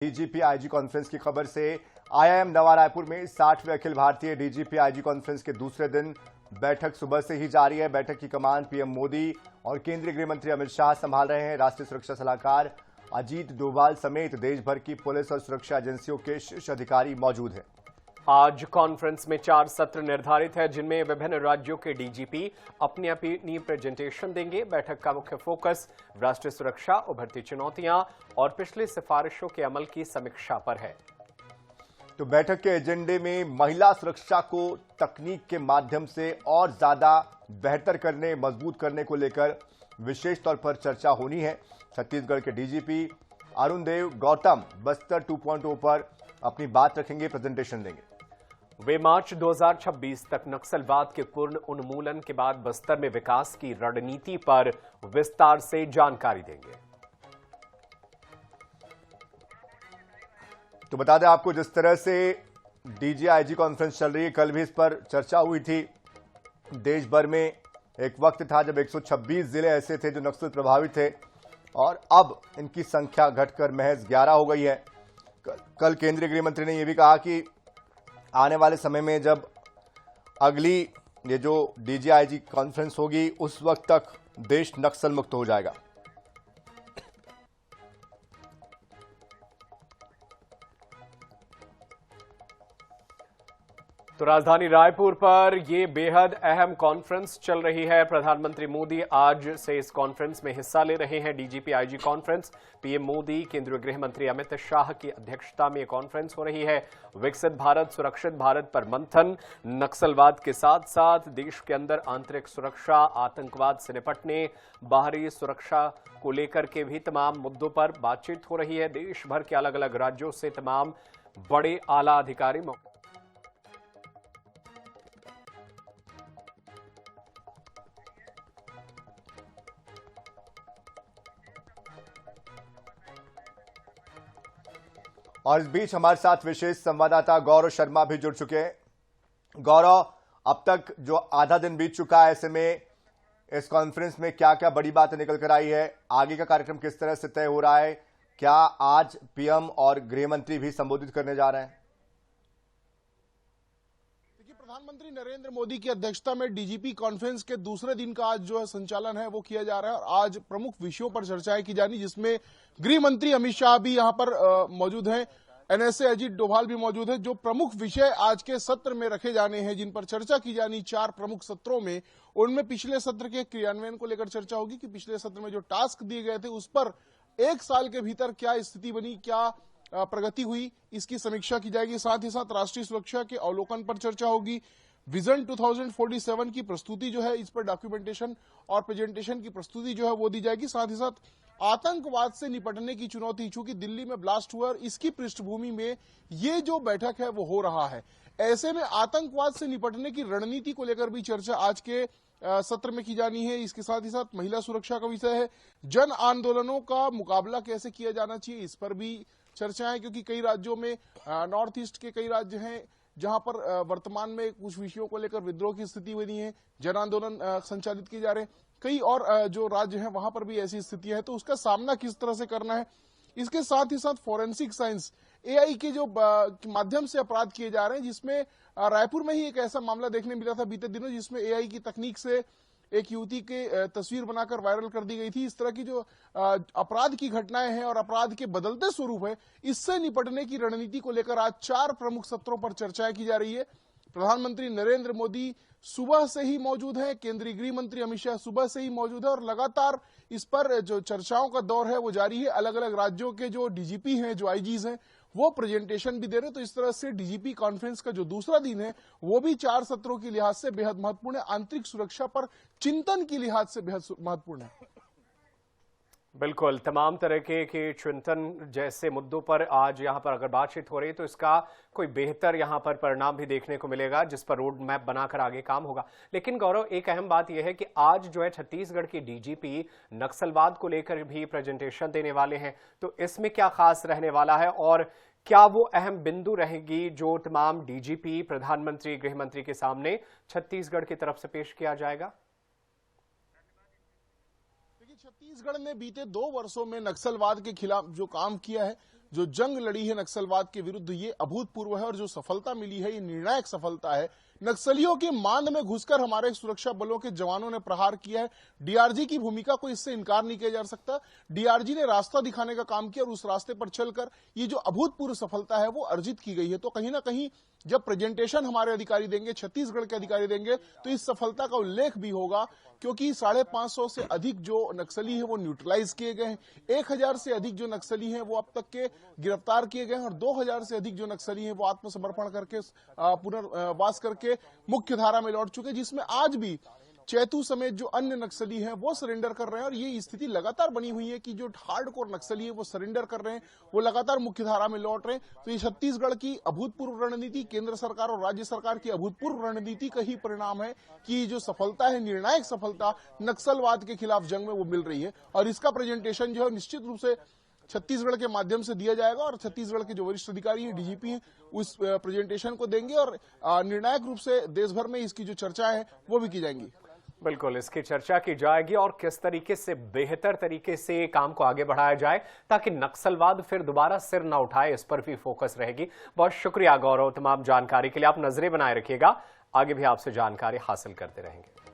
DGP IG conference की खबर से आईआईएम नवा रायपुर में 60वें Akhil Bharatiya DGP IG conference के दूसरे दिन बैठक सुबह से ही जारी है। बैठक की कमान पीएम मोदी और केंद्रीय गृह मंत्री अमित शाह संभाल रहे हैं। राष्ट्रीय सुरक्षा सलाहकार अजीत डोभाल समेत देश भर की पुलिस और सुरक्षा एजेंसियों के शीर्ष अधिकारी मौजूद हैं। आज कॉन्फ्रेंस में 4 सत्र निर्धारित है, जिनमें विभिन्न राज्यों के डीजीपी अपनी अपनी प्रेजेंटेशन देंगे। बैठक का मुख्य फोकस राष्ट्रीय सुरक्षा, उभरती चुनौतियां और पिछली सिफारिशों के अमल की समीक्षा पर है। तो बैठक के एजेंडे में महिला सुरक्षा को तकनीक के माध्यम से और ज्यादा बेहतर करने, मजबूत करने को लेकर विशेष तौर पर चर्चा होनी है। छत्तीसगढ़ के डीजीपी अरुण देव गौतम बस्तर 2.0 पर अपनी बात रखेंगे, प्रेजेंटेशन देंगे। वे मार्च 2026 तक नक्सलवाद के पूर्ण उन्मूलन के बाद बस्तर में विकास की रणनीति पर विस्तार से जानकारी देंगे। तो बता दें आपको, जिस तरह से डीजीआईजी कॉन्फ्रेंस चल रही है, कल भी इस पर चर्चा हुई थी। देश भर में एक वक्त था जब 126 जिले ऐसे थे जो नक्सल प्रभावित थे और अब इनकी संख्या घटकर महज 11 हो गई है। कल केंद्रीय गृह मंत्री ने यह भी कहा कि आने वाले समय में जब अगली ये जो डीजीआईजी कॉन्फ्रेंस होगी उस वक्त तक देश नक्सल मुक्त हो जाएगा। तो राजधानी रायपुर पर यह बेहद अहम कॉन्फ्रेंस चल रही है। प्रधानमंत्री मोदी आज से इस कॉन्फ्रेंस में हिस्सा ले रहे हैं। DGP IG conference, PM Modi, केंद्रीय गृह मंत्री अमित शाह की अध्यक्षता में यह कॉन्फ्रेंस हो रही है। विकसित भारत, सुरक्षित भारत पर मंथन, नक्सलवाद के साथ साथ देश के अंदर आंतरिक सुरक्षा, आतंकवाद से निपटने, बाहरी सुरक्षा को लेकर के भी तमाम मुद्दों पर बातचीत हो रही है। देश भर के अलग अलग राज्यों से तमाम बड़े आला अधिकारी और इस बीच हमारे साथ विशेष संवाददाता गौरव शर्मा भी जुड़ चुके हैं। गौरव, अब तक जो आधा दिन बीत चुका है, ऐसे में इस कॉन्फ्रेंस में क्या क्या बड़ी बातें निकल कर आई है? आगे का कार्यक्रम किस तरह से तय हो रहा है? क्या आज पीएम और गृह मंत्री भी संबोधित करने जा रहे हैं? प्रधानमंत्री नरेंद्र मोदी की अध्यक्षता में डीजीपी कॉन्फ्रेंस के दूसरे दिन का आज जो है संचालन है वो किया जा रहा है और आज प्रमुख विषयों पर चर्चाएं की जानी, जिसमें गृह मंत्री अमित शाह भी यहां पर मौजूद हैं, एनएसए अजीत डोभाल भी मौजूद है। जो प्रमुख विषय आज के सत्र में रखे जाने हैं, जिन पर चर्चा की जानी 4 प्रमुख सत्रों में, उनमें पिछले सत्र के क्रियान्वयन को लेकर चर्चा होगी कि पिछले सत्र में जो टास्क दिए गए थे उस पर 1 साल के भीतर क्या स्थिति बनी, क्या प्रगति हुई, इसकी समीक्षा की जाएगी। साथ ही साथ राष्ट्रीय सुरक्षा के अवलोकन पर चर्चा होगी। विजन 2047 की प्रस्तुति जो है, इस पर डॉक्यूमेंटेशन और प्रेजेंटेशन की प्रस्तुति जो है वो दी जाएगी। साथ ही साथ आतंकवाद से निपटने की चुनौती, चूंकि दिल्ली में ब्लास्ट हुआ और इसकी पृष्ठभूमि में ये जो बैठक है वो हो रहा है, ऐसे में आतंकवाद से निपटने की रणनीति को लेकर भी चर्चा आज के सत्र में की जानी है। इसके साथ ही साथ महिला सुरक्षा का विषय है। जन आंदोलनों का मुकाबला कैसे किया जाना चाहिए, इस पर भी चर्चा है, क्योंकि कई राज्यों में नॉर्थ ईस्ट के कई राज्य हैं जहां पर वर्तमान में कुछ विषयों को लेकर विद्रोह की स्थिति बनी है, जन आंदोलन संचालित किए जा रहे हैं। कई और जो राज्य हैं वहां पर भी ऐसी स्थितियां है, तो उसका सामना किस तरह से करना है। इसके साथ ही साथ फॉरेंसिक साइंस, एआई के जो माध्यम से अपराध किए जा रहे हैं, जिसमें रायपुर में ही एक ऐसा मामला देखने मिला था बीते दिनों, जिसमें एआई की तकनीक से एक युवती के तस्वीर बनाकर वायरल कर दी गई थी। इस तरह की जो अपराध की घटनाएं हैं और अपराध के बदलते स्वरूप है, इससे निपटने की रणनीति को लेकर आज 4 प्रमुख सत्रों पर चर्चाएं की जा रही है। प्रधानमंत्री नरेंद्र मोदी सुबह से ही मौजूद है, केंद्रीय गृह मंत्री अमित शाह सुबह से ही मौजूद है और लगातार इस पर जो चर्चाओं का दौर है वो जारी है। अलग अलग राज्यों के जो डीजीपी हैं, जो आईजीज हैं, वो प्रेजेंटेशन भी दे रहे हैं। तो इस तरह से डीजीपी कॉन्फ्रेंस का जो दूसरा दिन है वो भी 4 सत्रों के लिहाज से बेहद महत्वपूर्ण है, आंतरिक सुरक्षा पर चिंतन की लिहाज से बेहद महत्वपूर्ण है। बिल्कुल, तमाम तरह के चिंतन जैसे मुद्दों पर आज यहां पर अगर बातचीत हो रही है तो इसका कोई बेहतर यहां पर परिणाम भी देखने को मिलेगा, जिस पर रोड मैप बनाकर आगे काम होगा। लेकिन गौरव, एक अहम बात यह है कि आज जो है छत्तीसगढ़ के डीजीपी नक्सलवाद को लेकर भी प्रेजेंटेशन देने वाले हैं, तो इसमें क्या खास रहने वाला है और क्या वो अहम बिंदु रहेगी जो तमाम डीजीपी, प्रधानमंत्री, गृह मंत्री के सामने छत्तीसगढ़ की तरफ से पेश किया जाएगा? छत्तीसगढ़ ने बीते 2 वर्षों में नक्सलवाद के खिलाफ जो काम किया है जो जंग लड़ी है नक्सलवाद के विरुद्ध ये अभूतपूर्व है और जो सफलता मिली है ये निर्णायक सफलता है। नक्सलियों की मांद में घुसकर हमारे सुरक्षा बलों के जवानों ने प्रहार किया है। डीआरजी की भूमिका को इससे इनकार नहीं किया जा सकता। डीआरजी ने रास्ता दिखाने का काम किया और उस रास्ते पर चलकर ये जो अभूतपूर्व सफलता है वो अर्जित की गई है। तो कहीं ना कहीं जब प्रेजेंटेशन हमारे अधिकारी देंगे, छत्तीसगढ़ के अधिकारी देंगे, तो इस सफलता का उल्लेख भी होगा, क्योंकि 550 से अधिक जो नक्सली है वो न्यूट्रलाइज किए गए हैं। 1000 से अधिक जो नक्सली हैं वो अब तक के गिरफ्तार किए गए हैं और 2000 से अधिक जो नक्सली हैं वो आत्मसमर्पण करके पुनर्वास करके मुख्य धारा में लौट चुके, जिसमें आज भी चैतू समेत जो अन्य नक्सली हैं वो सरेंडर कर रहे हैं। और ये स्थिति लगातार बनी हुई है कि जो हार्डकोर नक्सली है वो सरेंडर कर रहे हैं, वो लगातार मुख्य धारा में लौट रहे हैं। तो ये छत्तीसगढ़ की अभूतपूर्व रणनीति, केंद्र सरकार और राज्य सरकार की अभूतपूर्व रणनीति का ही परिणाम है कि जो सफलता है, निर्णायक सफलता नक्सलवाद के खिलाफ जंग में वो मिल रही है। और इसका प्रेजेंटेशन जो है निश्चित रूप से छत्तीसगढ़ के माध्यम से दिया जाएगा और छत्तीसगढ़ के जो वरिष्ठ अधिकारी हैं, डीजीपी हैं, उस प्रेजेंटेशन को देंगे और निर्णायक रूप से देश भर में इसकी जो चर्चा है वो भी की जाएंगी। बिल्कुल, इसकी चर्चा की जाएगी और किस तरीके से बेहतर तरीके से काम को आगे बढ़ाया जाए ताकि नक्सलवाद फिर दोबारा सिर न उठाए, इस पर भी फोकस रहेगी। बहुत शुक्रिया गौरव, तमाम जानकारी के लिए। आप नजरें बनाए रखिएगा, आगे भी आपसे जानकारी हासिल करते रहेंगे।